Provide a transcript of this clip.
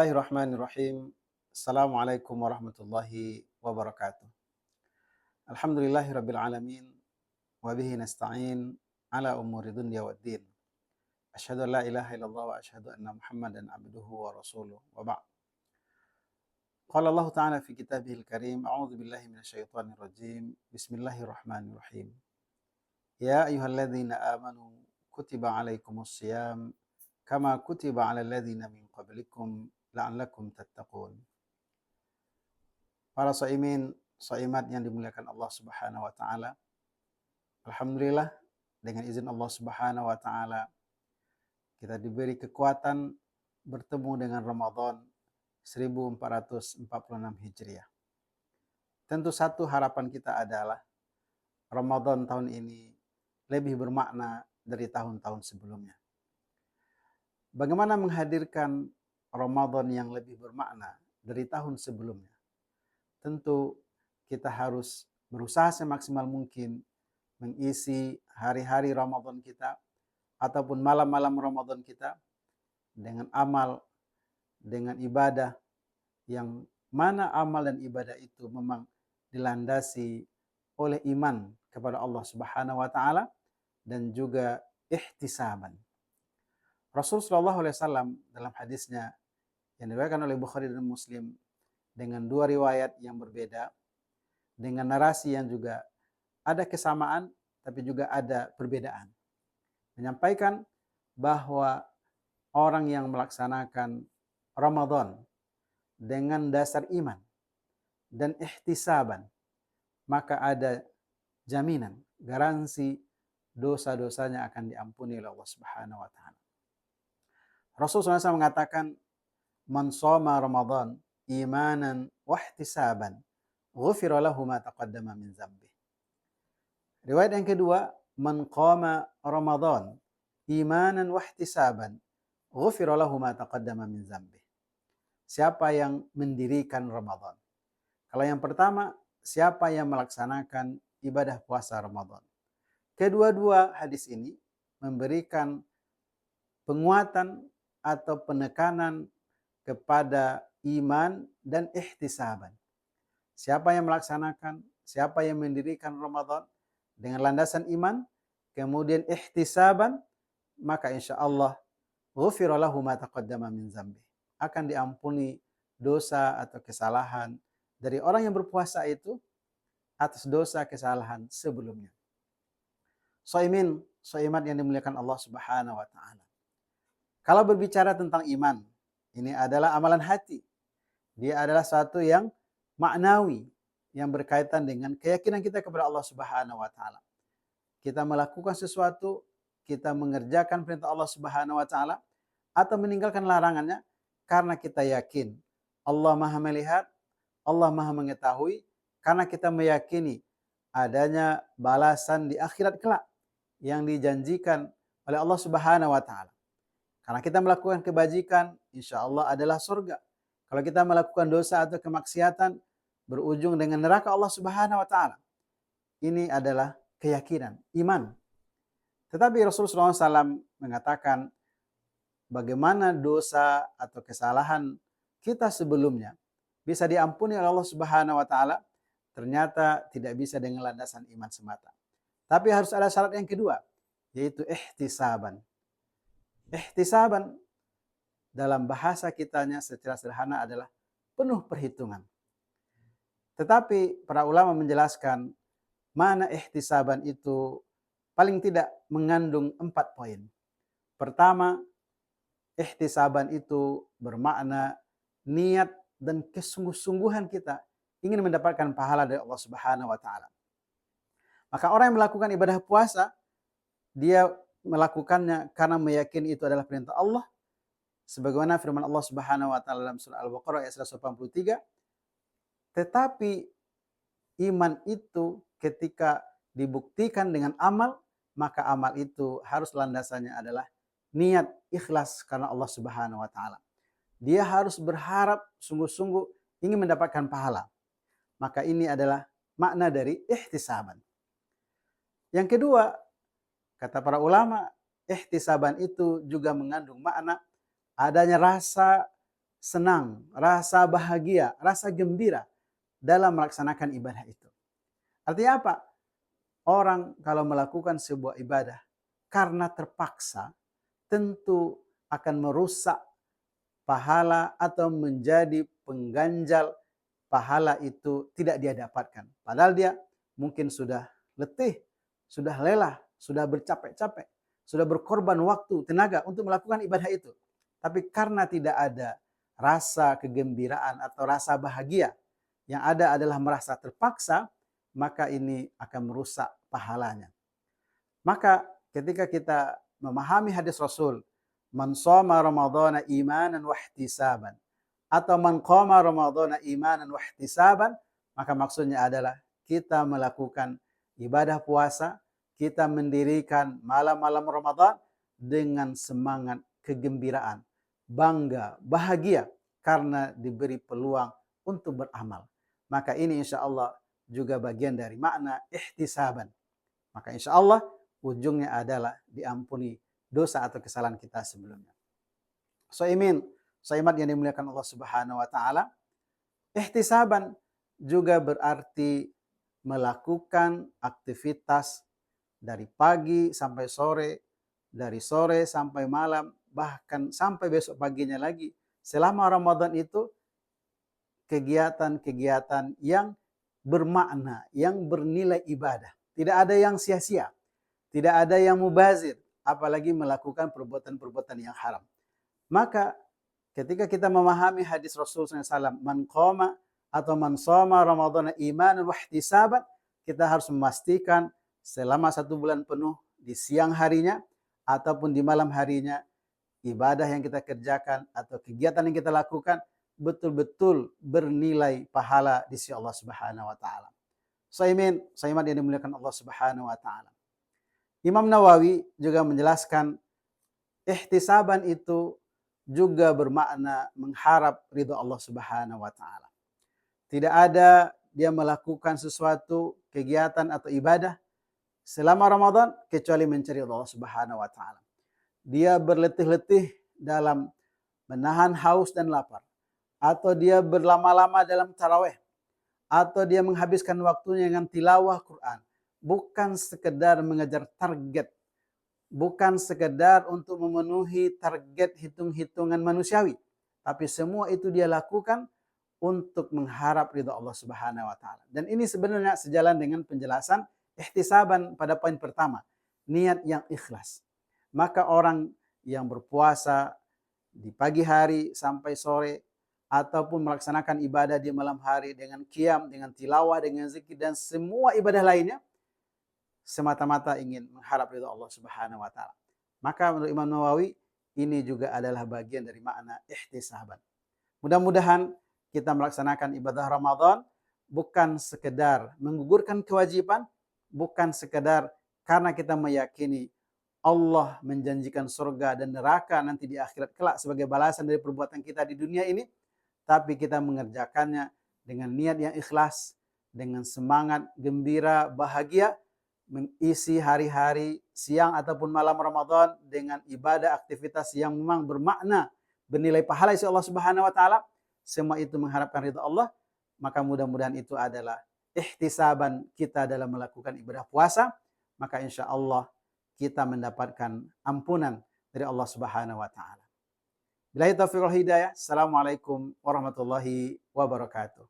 Bismillahirrahmanirrahim. Assalamualaikum warahmatullahi wabarakatuh. Alhamdulillahirabbil alamin wa bihi nasta'in ala umuri dunya waddin. Asyhadu an la ilaha illallah wa asyhadu anna Muhammadan abduhu wa rasuluh. Wa ba'd. Qala Allah Ta'ala fi kitabihil karim, a'udzu billahi minasyaitonir rajim. Bismillahirrahmanirrahim. Ya ayyuhalladzina amanu kutiba alaikumus shiyam kama kutiba 'alal ladzina min qablikum la'allakum tattaqun. Para shaimin, shaimat yang dimuliakan Allah Subhanahu wa taala. Alhamdulillah dengan izin Allah Subhanahu wa taala kita diberi kekuatan bertemu dengan Ramadan 1446 Hijriah. Tentu satu harapan kita adalah Ramadan tahun ini lebih bermakna dari tahun-tahun sebelumnya. Bagaimana menghadirkan Ramadan yang lebih bermakna dari tahun sebelumnya? Tentu kita harus berusaha semaksimal mungkin mengisi hari-hari Ramadan kita ataupun malam-malam Ramadan kita dengan amal, dengan ibadah yang mana amal dan ibadah itu memang dilandasi oleh iman kepada Allah Subhanahu wa taala dan juga ihtisaban. Rasulullah SAW dalam hadisnya yang diriwayatkan oleh Bukhari dan Muslim dengan dua riwayat yang berbeda, dengan narasi yang juga ada kesamaan tapi juga ada perbedaan, menyampaikan bahwa orang yang melaksanakan Ramadan dengan dasar iman dan ihtisaban, maka ada jaminan, garansi dosa-dosanya akan diampuni oleh Allah Subhanahu wa taala. Rasulullah SAW mengatakan, "Man shoma Ramadan imanan wa ihtisaban, ghufira lahu ma taqaddama min dzambih." Riwayat yang kedua, "Man qama Ramadan imanan wa ihtisaban, ghufira lahu ma taqaddama min dzambih." Siapa yang mendirikan Ramadan? Kalau yang pertama, siapa yang melaksanakan ibadah puasa Ramadan? Kedua-dua hadis ini memberikan penguatan atau penekanan kepada iman dan ihtisaban. Siapa yang melaksanakan, siapa yang mendirikan Ramadan dengan landasan iman, kemudian ihtisaban, maka insya Allah ghufira lahu ma taqaddama min dzambih. Akan diampuni dosa atau kesalahan dari orang yang berpuasa itu atas dosa kesalahan sebelumnya. Shaimin, shaimat yang dimuliakan Allah Subhanahu wa taala. Kalau berbicara tentang iman, ini adalah amalan hati. Dia adalah satu yang maknawi, yang berkaitan dengan keyakinan kita kepada Allah Subhanahu wa taala. Kita melakukan sesuatu, kita mengerjakan perintah Allah Subhanahu wa taala atau meninggalkan larangannya karena kita yakin Allah Maha melihat, Allah Maha mengetahui, karena kita meyakini adanya balasan di akhirat kelak yang dijanjikan oleh Allah Subhanahu wa taala. Karena kita melakukan kebajikan, insya Allah adalah surga. Kalau kita melakukan dosa atau kemaksiatan, berujung dengan neraka Allah Subhanahu wa taala. Ini adalah keyakinan, iman. Tetapi Rasulullah SAW mengatakan bagaimana dosa atau kesalahan kita sebelumnya bisa diampuni oleh Allah Subhanahu wa taala, ternyata tidak bisa dengan landasan iman semata. Tapi harus ada syarat yang kedua, yaitu ihtisaban. Ihtisaban dalam bahasa kitanya secara sederhana adalah penuh perhitungan. Tetapi para ulama menjelaskan mana ihtisaban itu paling tidak mengandung 4 poin. Pertama, ihtisaban itu bermakna niat dan kesungguh-sungguhan kita ingin mendapatkan pahala dari Allah Subhanahu wa taala. Maka orang yang melakukan ibadah puasa, dia melakukannya karena meyakini itu adalah perintah Allah. Sebagaimana firman Allah Subhanahu wa taala dalam surah Al-Baqarah ayat 183. Tetapi iman itu ketika dibuktikan dengan amal, maka amal itu harus landasannya adalah niat ikhlas karena Allah Subhanahu wa taala. Dia harus berharap sungguh-sungguh ingin mendapatkan pahala. Maka ini adalah makna dari ihtisaban. Yang kedua, kata para ulama, ihtisaban itu juga mengandung makna adanya rasa senang, rasa bahagia, rasa gembira dalam melaksanakan ibadah itu. Artinya apa? Orang kalau melakukan sebuah ibadah karena terpaksa, tentu akan merusak pahala atau menjadi pengganjal pahala itu tidak dia dapatkan. Padahal dia mungkin sudah letih, sudah lelah, sudah bercapek-capek, sudah berkorban waktu, tenaga untuk melakukan ibadah itu. Tapi karena tidak ada rasa kegembiraan atau rasa bahagia, yang ada adalah merasa terpaksa, maka ini akan merusak pahalanya. Maka ketika kita memahami hadis Rasul, man shoma ramadhana imanan wa ihtisaban, atau man qama ramadhana imanan wa ihtisaban, maka maksudnya adalah kita melakukan ibadah puasa, kita mendirikan malam-malam Ramadan dengan semangat kegembiraan, bangga, bahagia karena diberi peluang untuk beramal. Maka ini insya Allah juga bagian dari makna ihtisaban. Maka insya Allah ujungnya adalah diampuni dosa atau kesalahan kita sebelumnya. Soimat yang dimuliakan Allah Subhanahu wa taala, ihtisaban juga berarti melakukan aktivitas dari pagi sampai sore, dari sore sampai malam, bahkan sampai besok paginya lagi. Selama Ramadan itu kegiatan-kegiatan yang bermakna, yang bernilai ibadah. Tidak ada yang sia-sia, tidak ada yang mubazir, apalagi melakukan perbuatan-perbuatan yang haram. Maka ketika kita memahami hadis Rasulullah SAW, man qama atau man shoma ramadhana imanan wa ihtisaban, kita harus memastikan selama 1 bulan penuh di siang harinya ataupun di malam harinya, ibadah yang kita kerjakan atau kegiatan yang kita lakukan betul-betul bernilai pahala di sisi Allah Subhanahu wa taala. Saiman yang dimuliakan Allah Subhanahu wa taala. Imam Nawawi juga menjelaskan ihtisaban itu juga bermakna mengharap ridha Allah Subhanahu wa taala. Tidak ada dia melakukan sesuatu kegiatan atau ibadah selama Ramadan kecuali mencari Allah Subhanahu wa taala. Dia berletih-letih dalam menahan haus dan lapar, atau dia berlama-lama dalam tarawih, atau dia menghabiskan waktunya dengan tilawah Quran, bukan sekedar mengejar target, bukan sekedar untuk memenuhi target hitung-hitungan manusiawi, tapi semua itu dia lakukan untuk mengharap ridha Allah Subhanahu wa taala. Dan ini sebenarnya sejalan dengan penjelasan ihtisaban pada poin pertama, niat yang ikhlas. Maka orang yang berpuasa di pagi hari sampai sore ataupun melaksanakan ibadah di malam hari dengan qiyam, dengan tilawah, dengan zikir dan semua ibadah lainnya semata-mata ingin mengharap ridha Allah Subhanahu wa taala. Maka menurut Imam Nawawi ini juga adalah bagian dari makna ihtisaban. Mudah-mudahan kita melaksanakan ibadah Ramadan bukan sekedar menggugurkan kewajiban, bukan sekedar karena kita meyakini Allah menjanjikan surga dan neraka nanti di akhirat kelak sebagai balasan dari perbuatan kita di dunia ini, tapi kita mengerjakannya dengan niat yang ikhlas, dengan semangat gembira, bahagia, mengisi hari-hari siang ataupun malam Ramadan dengan ibadah aktivitas yang memang bermakna, bernilai pahala isi Allah Subhanahu wa taala, semua itu mengharapkan ridha Allah, maka mudah-mudahan itu adalah ihtisaban kita dalam melakukan ibadah puasa, maka insya Allah kita mendapatkan ampunan dari Allah Subhanahu wa taala. Billahi taufiq wal hidayah. Assalamualaikum warahmatullahi wabarakatuh.